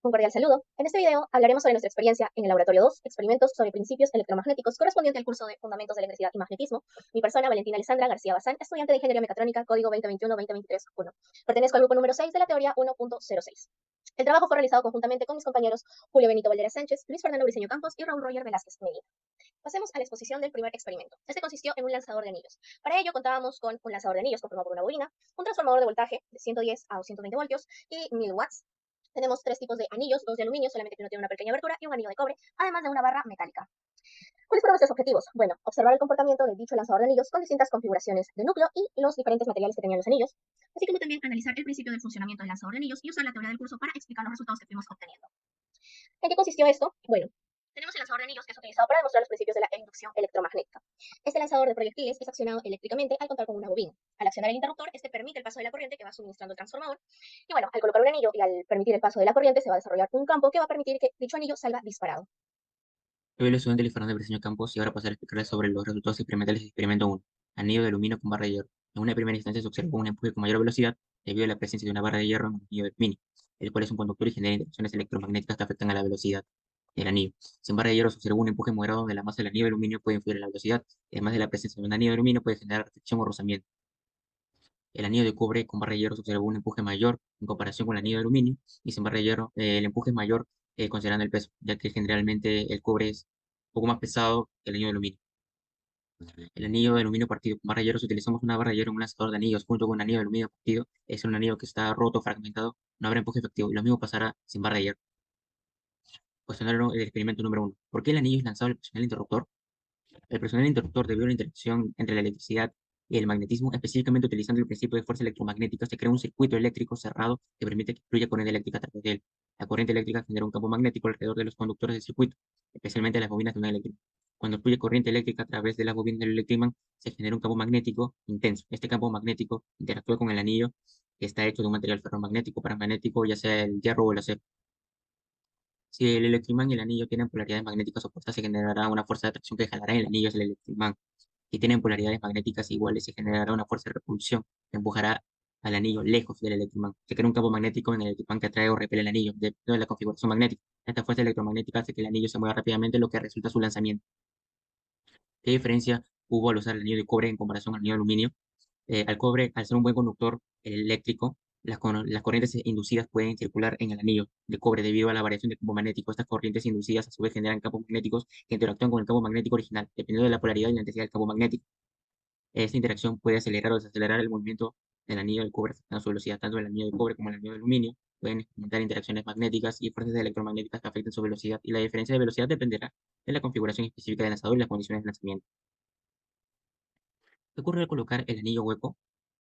Un cordial saludo. En este video hablaremos sobre nuestra experiencia en el Laboratorio 2, experimentos sobre principios electromagnéticos correspondiente al curso de Fundamentos de la Electricidad y Magnetismo. Mi persona, Valentina Alessandra García Bazán, estudiante de Ingeniería Mecatrónica, código 2021-2023-1. Pertenezco al grupo número 6 de la teoría 1.06. El trabajo fue realizado conjuntamente con mis compañeros Julio Benito Valderas Sánchez, Luis Fernando Briceño Campos y Raúl Roger Velázquez Medina. Pasemos a la exposición del primer experimento. Este consistió en un lanzador de anillos. Para ello contábamos con un lanzador de anillos conformado por una bobina, un transformador de voltaje de 110 a 120 voltios y 1000 watts. Tenemos tres tipos de anillos, dos de aluminio, solamente que uno tiene una pequeña abertura, y un anillo de cobre, además de una barra metálica. ¿Cuáles fueron nuestros objetivos? Bueno, observar el comportamiento de dicho lanzador de anillos con distintas configuraciones de núcleo y los diferentes materiales que tenían los anillos, así como también analizar el principio del funcionamiento del lanzador de anillos y usar la teoría del curso para explicar los resultados que fuimos obteniendo. ¿En qué consistió esto? Bueno, tenemos el lanzador de anillos que es utilizado para demostrar los principios de la inducción electromagnética. Este lanzador de proyectiles es accionado eléctricamente al contar con una bobina. Al accionar el interruptor, este permite el paso de la corriente que va suministrando el transformador. Y bueno, al colocar un anillo y al permitir el paso de la corriente, se va a desarrollar un campo que va a permitir que dicho anillo salga disparado. Soy el estudiante Luis Fernando Briceño Campos y ahora pasaré a explicarles sobre los resultados experimentales del experimento 1, anillo de aluminio con barra de hierro. En una primera instancia se observó un empuje con mayor velocidad debido a la presencia de una barra de hierro en el anillo de aluminio, el cual es un conductor y genera interacciones electromagnéticas que afectan a la velocidad del anillo. Sin barra de hierro se observó un empuje moderado donde la masa del anillo de aluminio puede influir en la velocidad, y además de la presencia de un anillo de aluminio puede generar fricción o rozamiento. El anillo de cobre con barra de hierro se observó un empuje mayor en comparación con el anillo de aluminio, y sin barra de hierro el empuje es mayor considerando el peso, ya que generalmente el cobre es un poco más pesado que el anillo de aluminio. El anillo de aluminio partido con barra de hierro, si utilizamos una barra de hierro en un lanzador de anillos junto con un anillo de aluminio partido, es un anillo que está roto, fragmentado, no habrá empuje efectivo, y lo mismo pasará sin barra de hierro. Cuestionario del experimento número 1. ¿Por qué el anillo es lanzado al presionar el interruptor? El presionar el interruptor, debido a la interacción entre la electricidad y el magnetismo, específicamente utilizando el principio de fuerza electromagnética, se crea un circuito eléctrico cerrado que permite que fluya corriente eléctrica a través de él. La corriente eléctrica genera un campo magnético alrededor de los conductores del circuito, especialmente las bobinas de un eléctrico. Cuando fluye corriente eléctrica a través de las bobinas del electroimán, se genera un campo magnético intenso. Este campo magnético interactúa con el anillo, que está hecho de un material ferromagnético, paramagnético, ya sea el hierro o el acero. Si el electroimán y el anillo tienen polaridades magnéticas opuestas, se generará una fuerza de atracción que jalará en el anillo hacia el electroimán. Si tienen polaridades magnéticas iguales, se generará una fuerza de repulsión que empujará al anillo lejos del electroimán. Se crea un campo magnético en el electroimán que atrae o repele el anillo, dependiendo de la configuración magnética. Esta fuerza electromagnética hace que el anillo se mueva rápidamente, lo que resulta su lanzamiento. ¿Qué diferencia hubo al usar el anillo de cobre en comparación al anillo de aluminio? Al cobre, al ser un buen conductor eléctrico, las corrientes inducidas pueden circular en el anillo de cobre debido a la variación de campo magnético. Estas corrientes inducidas a su vez generan campos magnéticos que interactúan con el campo magnético original, dependiendo de la polaridad y la intensidad del campo magnético. Esta interacción puede acelerar o desacelerar el movimiento del anillo del cobre afectando su velocidad. Tanto el anillo de cobre como el anillo de aluminio pueden experimentar interacciones magnéticas y fuerzas electromagnéticas que afecten su velocidad, y la diferencia de velocidad dependerá de la configuración específica del lanzador y las condiciones de lanzamiento. ¿Qué ocurre al colocar el anillo hueco?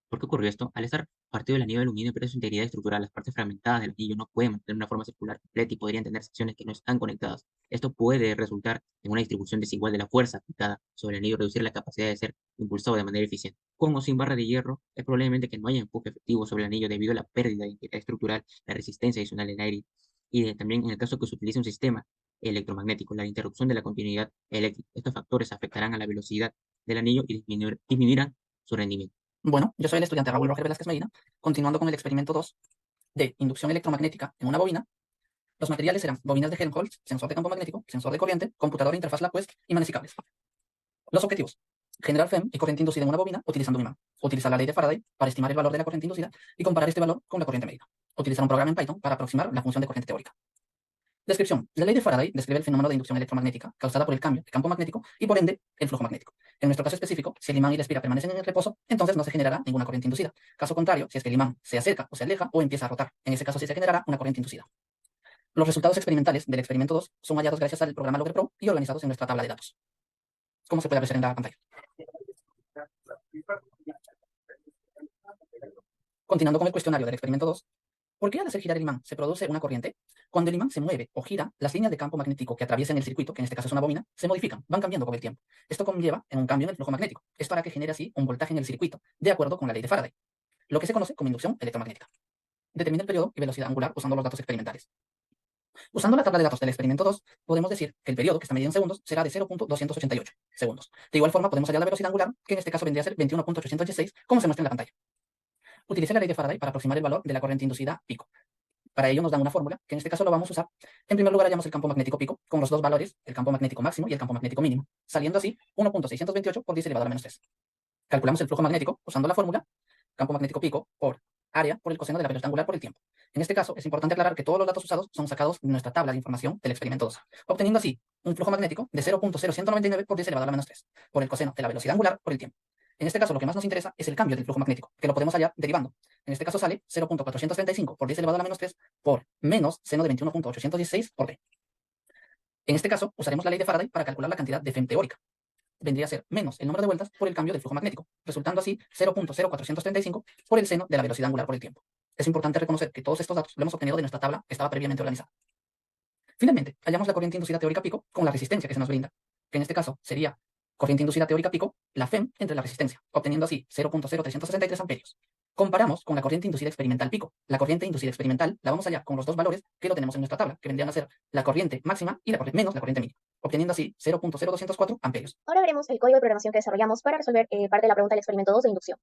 ¿Por qué ocurrió esto? Al estar partido el anillo de aluminio pierde su integridad estructural, las partes fragmentadas del anillo no pueden mantener una forma circular completa y podrían tener secciones que no están conectadas. Esto puede resultar en una distribución desigual de la fuerza aplicada sobre el anillo, reducir la capacidad de ser impulsado de manera eficiente. Con o sin barra de hierro, es probablemente que no haya empuje efectivo sobre el anillo debido a la pérdida de integridad estructural, la resistencia adicional del aire, y también en el caso que se utilice un sistema electromagnético, la interrupción de la continuidad eléctrica. Estos factores afectarán a la velocidad del anillo y disminuirán su rendimiento. Bueno, yo soy el estudiante Raúl Roger Velázquez Medina, continuando con el experimento 2 de inducción electromagnética en una bobina. Los materiales eran bobinas de Helmholtz, sensor de campo magnético, sensor de corriente, computadora, interfaz LabQuest y manes y cables. Los objetivos: generar FEM y corriente inducida en una bobina utilizando un imán. Utilizar la ley de Faraday para estimar el valor de la corriente inducida y comparar este valor con la corriente medida. Utilizar un programa en Python para aproximar la función de corriente teórica. Descripción: la ley de Faraday describe el fenómeno de inducción electromagnética causada por el cambio de campo magnético y por ende el flujo magnético. En nuestro caso específico, si el imán y la espira permanecen en el reposo, entonces no se generará ninguna corriente inducida. Caso contrario, si es que el imán se acerca o se aleja o empieza a rotar, en ese caso sí se generará una corriente inducida. Los resultados experimentales del experimento 2 son hallados gracias al programa LogrePro y organizados en nuestra tabla de datos, como se puede apreciar en la pantalla. Continuando con el cuestionario del experimento 2, ¿por qué al hacer girar el imán se produce una corriente? Cuando el imán se mueve o gira, las líneas de campo magnético que atraviesan el circuito, que en este caso es una bobina, se modifican, van cambiando con el tiempo. Esto conlleva en un cambio en el flujo magnético. Esto hará que genere así un voltaje en el circuito, de acuerdo con la ley de Faraday, lo que se conoce como inducción electromagnética. Determina el periodo y velocidad angular usando los datos experimentales. Usando la tabla de datos del experimento 2, podemos decir que el periodo, que está medido en segundos, será de 0.288 segundos. De igual forma, podemos hallar la velocidad angular, que en este caso vendría a ser 21.816, como se muestra en la pantalla. Utilicé la ley de Faraday para aproximar el valor de la corriente inducida pico. Para ello nos dan una fórmula, que en este caso lo vamos a usar. En primer lugar hallamos el campo magnético pico, con los dos valores, el campo magnético máximo y el campo magnético mínimo, saliendo así 1.628 por 10 elevado a la menos 3. Calculamos el flujo magnético usando la fórmula, campo magnético pico por área por el coseno de la velocidad angular por el tiempo. En este caso, es importante aclarar que todos los datos usados son sacados de nuestra tabla de información del experimento 2, obteniendo así un flujo magnético de 0.0199 por 10 elevado a la menos 3, por el coseno de la velocidad angular por el tiempo. En este caso, lo que más nos interesa es el cambio del flujo magnético, que lo podemos hallar derivando. En este caso sale 0.435 por 10 elevado a la menos 3 por menos seno de 21.816 por D. En este caso, usaremos la ley de Faraday para calcular la cantidad de Fem teórica. Vendría a ser menos el número de vueltas por el cambio del flujo magnético, resultando así 0.0435 por el seno de la velocidad angular por el tiempo. Es importante reconocer que todos estos datos lo hemos obtenido de nuestra tabla que estaba previamente organizada. Finalmente, hallamos la corriente inducida teórica pico con la resistencia que se nos brinda, que en este caso sería corriente inducida teórica pico, la Fem entre la resistencia, obteniendo así 0.0363 amperios. Comparamos con la corriente inducida experimental pico. La corriente inducida experimental la vamos a hallar con los dos valores que lo tenemos en nuestra tabla, que vendrían a ser la corriente máxima y menos la corriente mínima, obteniendo así 0.0204 amperios. Ahora veremos el código de programación que desarrollamos para resolver parte de la pregunta del experimento 2 de inducción.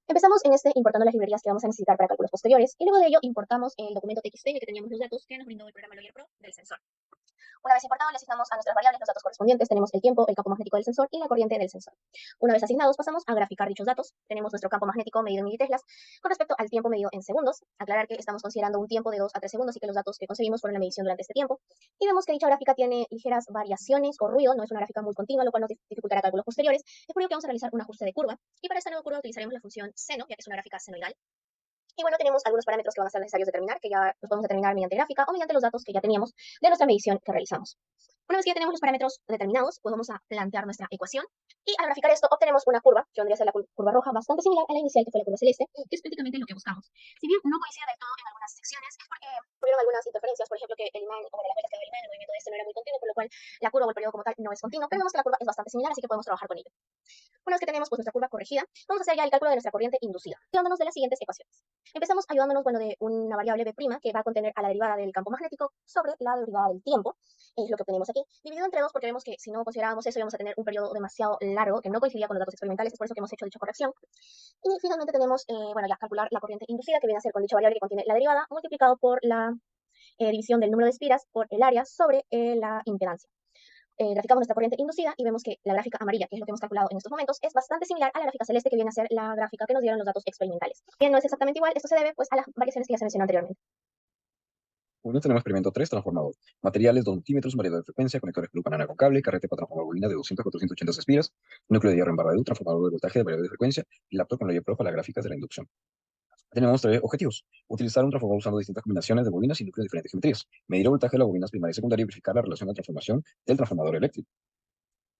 Empezamos en este importando las librerías que vamos a necesitar para cálculos posteriores y luego de ello importamos el documento TXT en el que teníamos los datos que nos brindó el programa Lawyer Pro del sensor. Una vez importado, le asignamos a nuestras variables los datos correspondientes. Tenemos el tiempo, el campo magnético del sensor y la corriente del sensor. Una vez asignados, pasamos a graficar dichos datos. Tenemos nuestro campo magnético medido en militeslas con respecto al tiempo medido en segundos. Aclarar que estamos considerando un tiempo de 2 a 3 segundos y que los datos que conseguimos fueron la medición durante este tiempo. Y vemos que dicha gráfica tiene ligeras variaciones o ruido, no es una gráfica muy continua, lo cual nos dificultará cálculos posteriores. Es por ello que vamos a realizar un ajuste de curva. Y para esta nueva curva utilizaremos la función seno, ya que es una gráfica senoidal. Y bueno, tenemos algunos parámetros que van a ser necesarios determinar, que ya los podemos determinar mediante gráfica o mediante los datos que ya teníamos de nuestra medición que realizamos. Una vez que ya tenemos los parámetros determinados, pues vamos a plantear nuestra ecuación y al graficar esto obtenemos una curva, que vendría a ser la curva roja, bastante similar a la inicial que fue la curva celeste, que es prácticamente lo que buscamos. Si bien no coincide del todo en algunas secciones, es porque tuvieron algunas interferencias, por ejemplo, que el imán, o de las vueltas que daba el imán, el movimiento de este no era muy continuo, por lo cual la curva o el periodo como tal no es continuo, pero vemos que la curva es bastante similar, así que podemos trabajar con ello. Una vez que tenemos pues, nuestra curva corregida, vamos a hacer ya el cálculo de nuestra corriente inducida, ayudándonos de las siguientes ecuaciones. Empezamos ayudándonos de una variable b' que va a contener a la derivada del campo magnético sobre la derivada del tiempo, es lo que obtenemos aquí, dividido entre 2 porque vemos que si no considerábamos eso íbamos a tener un periodo demasiado largo que no coincidía con los datos experimentales, es por eso que hemos hecho dicha corrección. Y finalmente tenemos, ya calcular la corriente inducida que viene a ser con dicha variable que contiene la derivada multiplicado por la división del número de espiras por el área sobre la impedancia. Graficamos nuestra corriente inducida y vemos que la gráfica amarilla, que es lo que hemos calculado en estos momentos, es bastante similar a la gráfica celeste que viene a ser la gráfica que nos dieron los datos experimentales. Bien, no es exactamente igual, esto se debe pues a las variaciones que ya se mencionó anteriormente. Bueno, tenemos experimento 3, transformador. Materiales 2 multímetros, variador de frecuencia, conectores blue banana con cable, carrete para transformar bobina de 200 a 480 espiras, núcleo de hierro en barra de U, transformador de voltaje de variador de frecuencia y laptop con Lawyer Pro para las gráficas de la inducción. Tenemos 3 objetivos. Utilizar un transformador usando distintas combinaciones de bobinas y núcleos de diferentes geometrías. Medir el voltaje de las bobinas primaria y secundaria y verificar la relación de transformación del transformador eléctrico.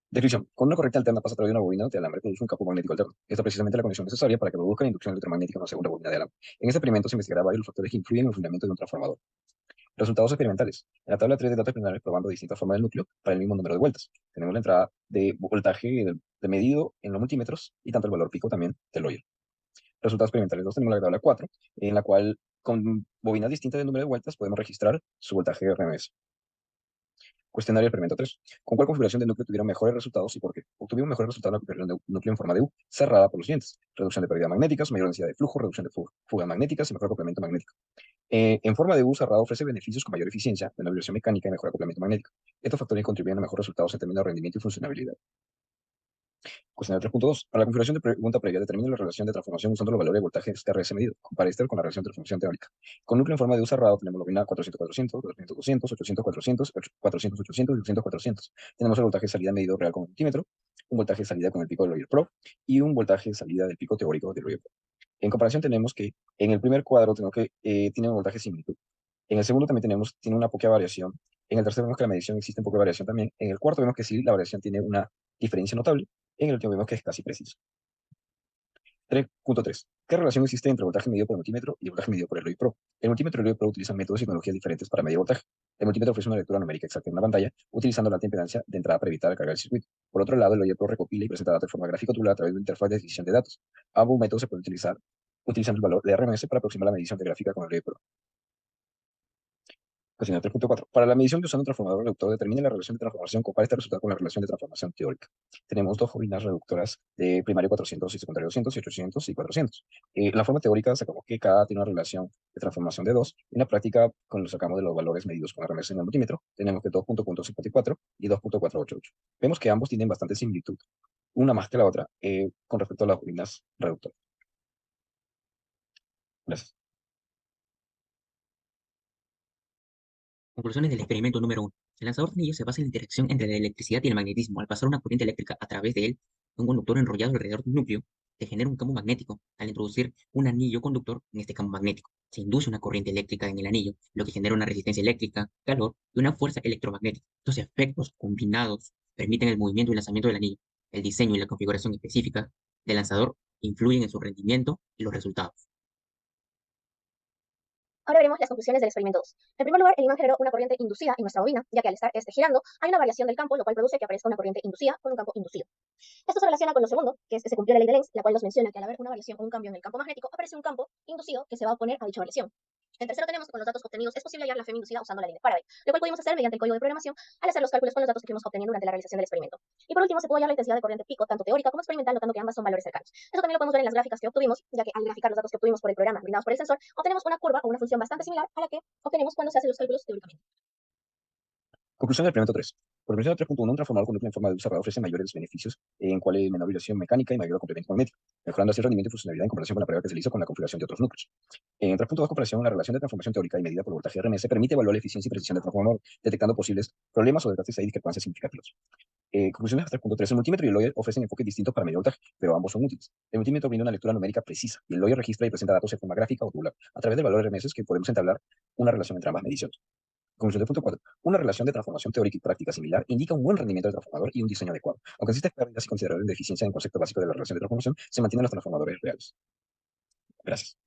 Descripción. Con una corriente alterna pasa a través de una bobina de alambre produce un campo magnético alterno. Esta es precisamente la condición necesaria para que produzca la inducción electromagnética en una segunda bobina de alambre. En este experimento se investigará varios factores que influyen en el funcionamiento de un transformador. Resultados experimentales. En la tabla 3 de datos preliminares probando distintas formas del núcleo para el mismo número de vueltas. Tenemos la entrada de voltaje de medido en los multímetros y tanto el valor pico también del Lawyer. Resultados experimentales 2 tenemos la tabla 4, en la cual con bobinas distintas de número de vueltas podemos registrar su voltaje RMS. Cuestionario experimento 3. ¿Con cuál configuración de núcleo tuvieron mejores resultados y por qué? Obtuvimos mejores resultados en la configuración de núcleo en forma de U, cerrada por los siguientes: reducción de pérdidas magnéticas, mayor densidad de flujo, reducción de fugas magnéticas y mejor acoplamiento magnético. En forma de U cerrado ofrece beneficios con mayor eficiencia, menor vibración mecánica y mejor acoplamiento magnético. Estos factores contribuyen a mejores resultados en términos de rendimiento y funcionabilidad. Cuestionario 3.2. Para la configuración de pregunta previa, determina la relación de transformación usando los valores de voltaje TRS medido. Compare este con la relación de transformación teórica. Con núcleo en forma de U cerrado tenemos la bobina 400-400, 400-200, 800-400, 400-800 y 200-400. Tenemos el voltaje de salida medido real con el multímetro, un voltaje de salida con el pico del Lawyer Pro y un voltaje de salida del pico teórico del Lawyer Pro. En comparación tenemos que en el primer cuadro tenemos que tiene un voltaje similitud. En el segundo también tiene una poca variación. En el tercero vemos que la medición existe un poco de variación también. En el cuarto vemos que sí, la variación tiene una diferencia notable. En el último vemos que es casi preciso. 3.3. ¿Qué relación existe entre el voltaje medido por el multímetro y el voltaje medido por el Lawyer Pro? El multímetro y el Lawyer Pro utilizan métodos y tecnologías diferentes para medir voltaje. El multímetro ofrece una lectura numérica exacta en una pantalla, utilizando la alta impedancia de entrada para evitar cargar el circuito. Por otro lado, el Lawyer Pro recopila y presenta datos de forma gráfica tabular a través de una interfaz de adquisición de datos. Ambos métodos se pueden utilizar utilizando el valor de RMS para aproximar la medición de gráfica con el Lawyer Pro. Cuestión 3.4. Para la medición de usando un transformador reductor, determine la relación de transformación. Compara este resultado con la relación de transformación teórica. Tenemos dos bobinas reductoras de primario 400 y secundario 200 y 800 y 400. La forma teórica sacamos que cada tiene una relación de transformación de 2. En la práctica, cuando lo sacamos de los valores medidos con RMS en el multímetro, tenemos que 2.54 y 2.488. Vemos que ambos tienen bastante similitud, una más que la otra, con respecto a las bobinas reductoras. Gracias. Conclusiones del experimento número 1. El lanzador de anillos se basa en la interacción entre la electricidad y el magnetismo. Al pasar una corriente eléctrica a través de él, un conductor enrollado alrededor de un núcleo, se genera un campo magnético. Al introducir un anillo conductor en este campo magnético, se induce una corriente eléctrica en el anillo, lo que genera una resistencia eléctrica, calor y una fuerza electromagnética. Estos efectos combinados permiten el movimiento y lanzamiento del anillo. El diseño y la configuración específica del lanzador influyen en su rendimiento y los resultados. Ahora veremos las conclusiones del experimento 2. En primer lugar, el imán generó una corriente inducida en nuestra bobina, ya que al estar girando, hay una variación del campo, lo cual produce que aparezca una corriente inducida con un campo inducido. Esto se relaciona con lo segundo, que es que se cumplió la ley de Lenz, la cual nos menciona que al haber una variación o un cambio en el campo magnético, aparece un campo inducido que se va a oponer a dicha variación. En tercero tenemos que con los datos obtenidos es posible hallar la FEM inducida usando la ley de Faraday, lo cual pudimos hacer mediante el código de programación al hacer los cálculos con los datos que fuimos obteniendo durante la realización del experimento. Y por último, se pudo hallar la intensidad de corriente pico, tanto teórica como experimental, notando que ambas son valores cercanos. Eso también lo podemos ver en las gráficas que obtuvimos, ya que al graficar los datos que obtuvimos por el programa brindados por el sensor, obtenemos una curva o una función bastante similar a la que obtenemos cuando se hacen los cálculos teóricamente. Conclusión del experimento 3. Por mención 3.1, un transformador con núcleo en forma de luz cerrada ofrece mayores beneficios en cual hay menor vibración mecánica y mayor complemento magnético, mejorando así el rendimiento y funcionalidad en comparación con la prueba que se hizo con la configuración de otros núcleos. En 3.2, comparación, la relación de transformación teórica y medida por voltaje RMS permite evaluar la eficiencia y precisión del transformador, detectando posibles problemas o desgastes y discrepancias significativas. Conclusiones de 3.3. El multímetro y el Lawyer ofrecen enfoques distintos para medir voltaje, pero ambos son útiles. El multímetro brinda una lectura numérica precisa y el Lawyer registra y presenta datos de forma gráfica o tabular. A través del valor RMS que podemos entablar una relación entre ambas mediciones. Conclusión de punto 4. Una relación de transformación teórica y práctica similar indica un buen rendimiento del transformador y un diseño adecuado. Aunque existen pérdidas y considerables deficiencias en el concepto básico de la relación de transformación, se mantienen los transformadores reales. Gracias.